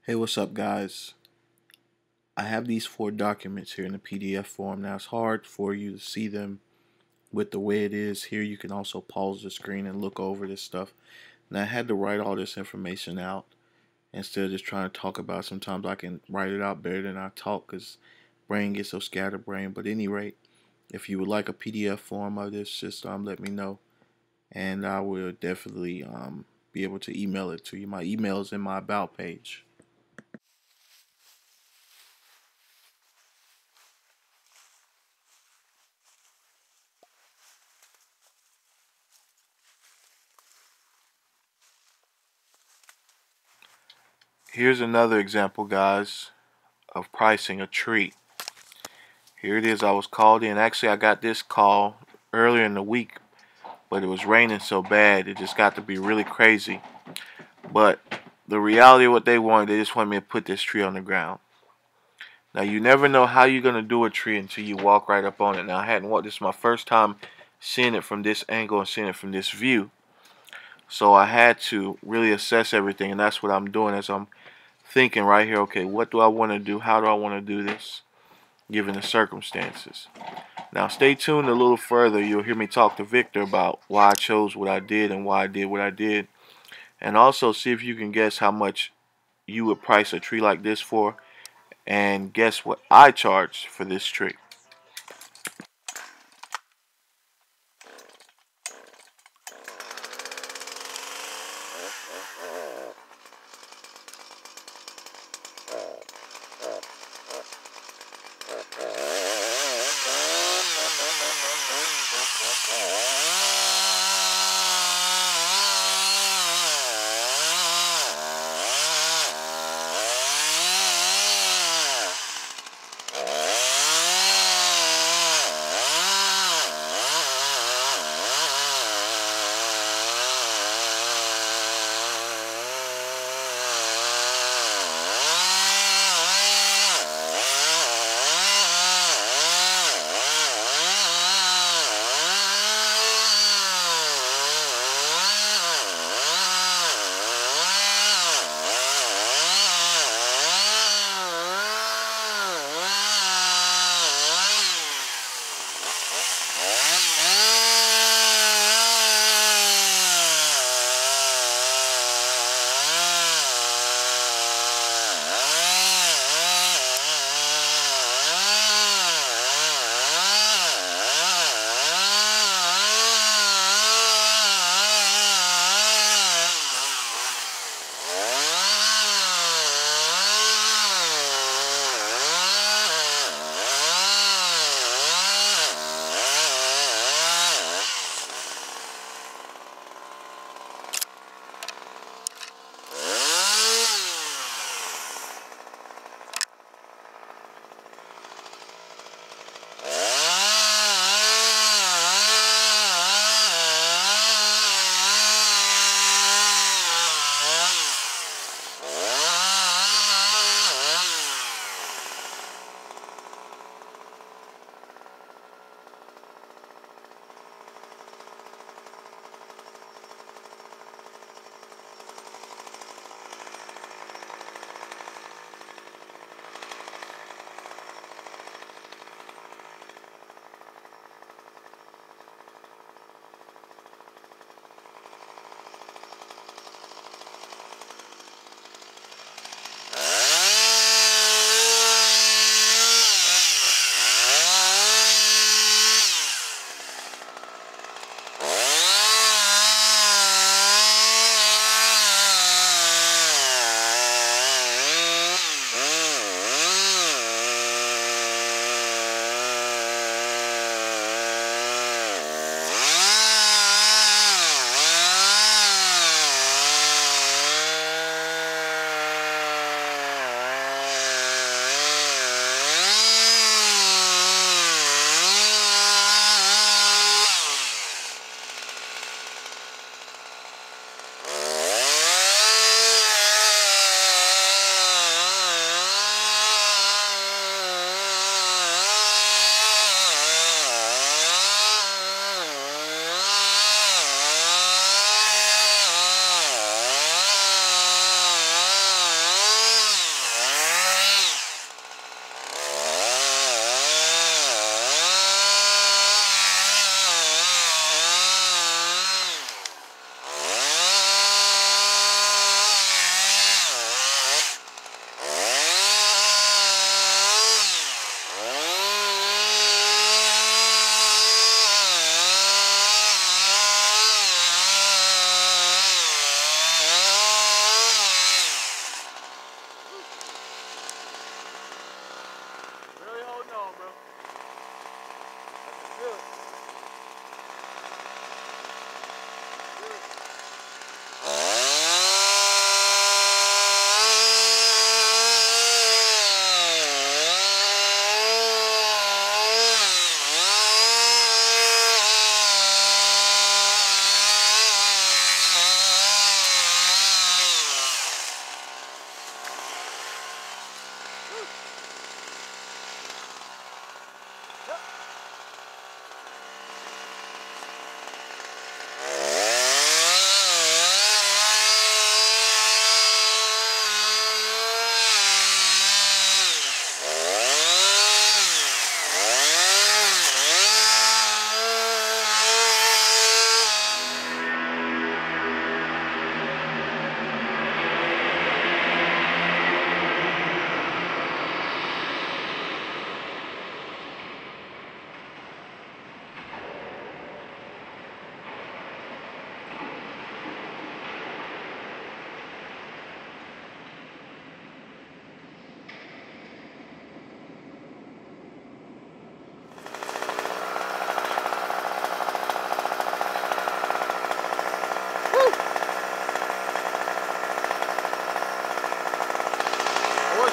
Hey, what's up, guys? I have these four documents here in the PDF form. Now, it's hard for you to see them with the way it is. Here, you can also pause the screen and look over this stuff. And I had to write all this information out instead of just trying to talk about it. Sometimes I can write it out better than I talk because brain gets so scatterbrained. But at any rate, if you would like a PDF form of this, just let me know. And I will definitely be able to email it to you. My email is in my About page. Here's another example, guys, of pricing a tree. Here it is. I was called in. Actually, I got this call earlier in the week, but it was raining so bad it just got to be really crazy. But the reality of what they wanted, they just wanted me to put this tree on the ground. Now, you never know how you're going to do a tree until you walk right up on it. Now, I hadn't walked. This is my first time seeing it from this angle and seeing it from this view. So I had to really assess everything, and that's what I'm doing as I'm thinking right here. Okay, what do I want to do? How do I want to do this, given the circumstances? Now, stay tuned a little further. You'll hear me talk to Victor about why I chose what I did and why I did what I did. And also see if you can guess how much you would price a tree like this for. And guess what I charged for this tree.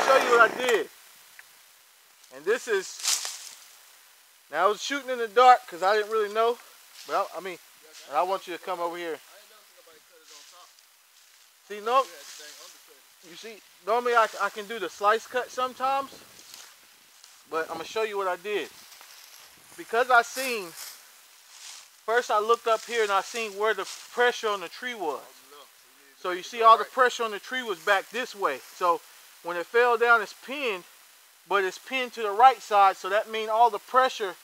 gonna show you what I did. And this is, now I was shooting in the dark because I didn't really know, but I mean, and I want you to come over here. See, no, you see, normally I can do the slice cut sometimes, but I'm gonna show you what I did. Because I seen, first I looked up here and I seen where the pressure on the tree was. So you see all the pressure on the tree was back this way. So when it fell down, it's pinned, but it's pinned to the right side. So that means all the pressure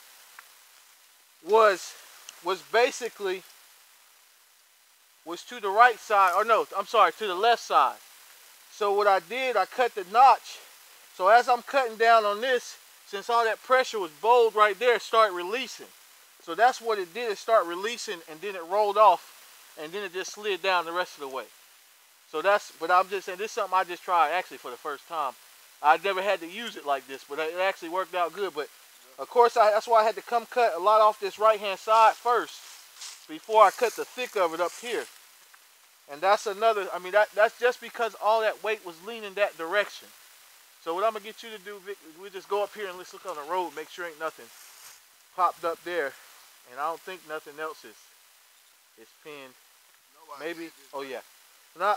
was basically to the right side, or no, I'm sorry, to the left side. So what I did, I cut the notch. So as I'm cutting down on this, since all that pressure was bowled right there, it started releasing. So that's what it did, it started releasing, and then it rolled off, and then it just slid down the rest of the way. So that's, but I'm just saying, this is something I just tried actually for the first time. I never had to use it like this, but it actually worked out good. But of course, that's why I had to come cut a lot off this right-hand side first before I cut the thick of it up here. And that's another, I mean, that's just because all that weight was leaning that direction. So what I'm going to get you to do, Vic, is we just go up here and let's look on the road, make sure ain't nothing popped up there. And I don't think nothing else is pinned. Maybe, oh yeah. Huh?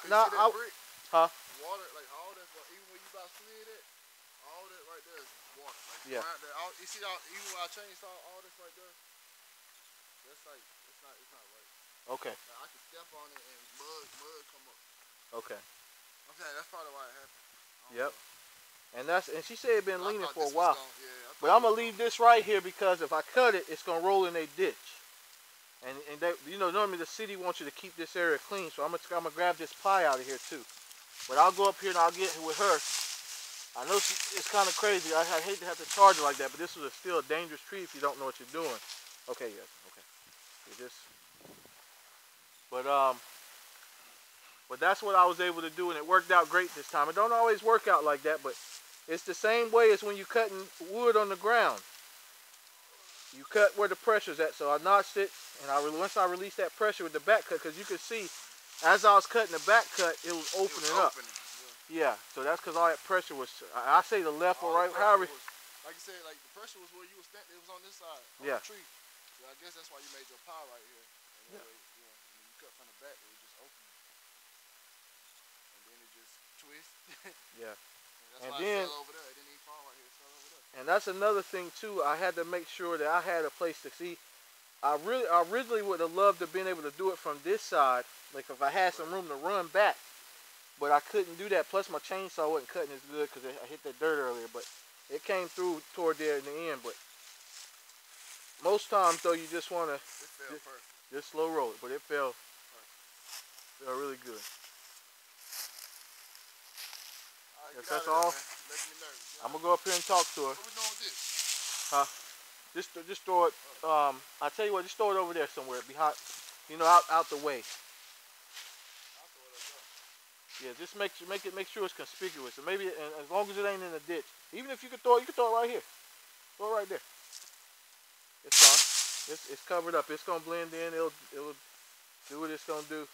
Water, like all that, even when you about slid it, all that right there is water. Like, yeah. You see, even when I chainsaw all this right there, that's like, it's not right. Okay. Like, I can step on it and mud come up. Okay. I'm saying that's probably why it happened. Yep. And she said it been leaning for a while. But I'm gonna leave this right here because if I cut it, it's gonna roll in a ditch. And they, you know, normally the city wants you to keep this area clean, so I'm gonna grab this pie out of here too. But I'll go up here and I'll get with her. I know it's kind of crazy. I hate to have to charge her like that, but this is still a dangerous tree if you don't know what you're doing. Okay, yes, okay. But that's what I was able to do, and it worked out great this time. It don't always work out like that, but it's the same way as when you're cutting wood on the ground. You cut where the pressure's at, so I notched it, and once I released that pressure with the back cut, because you could see, as I was cutting the back cut, it was opening up. Yeah, so that's because all that pressure was, I say the left or right, however. Like you said, like the pressure was where you were standing, it was on this side, on the tree. So I guess that's why you made your pile right here. And then when you cut from the back, it was just open. And then it just twists. Yeah. And then, it fell over there. It didn't even fall right here. It fell over there. And that's another thing too. I had to make sure that I had a place to see. I originally would have loved to have been able to do it from this side, like if I had some room to run back. But I couldn't do that. Plus my chainsaw wasn't cutting as good because I hit that dirt earlier. But it came through toward there in the end. But most times though, you just want to just slow roll it. But it fell really good. If that's all, I'm gonna go up here and talk to her. What we doing with this? Huh? Just throw it. I tell you what, just throw it over there somewhere behind, you know, out the way. Yeah, just make sure it's conspicuous. And maybe, and as long as it ain't in a ditch, even if you could throw it right here. Throw it right there. It's fine. It's covered up. It's gonna blend in. It'll do what it's gonna do.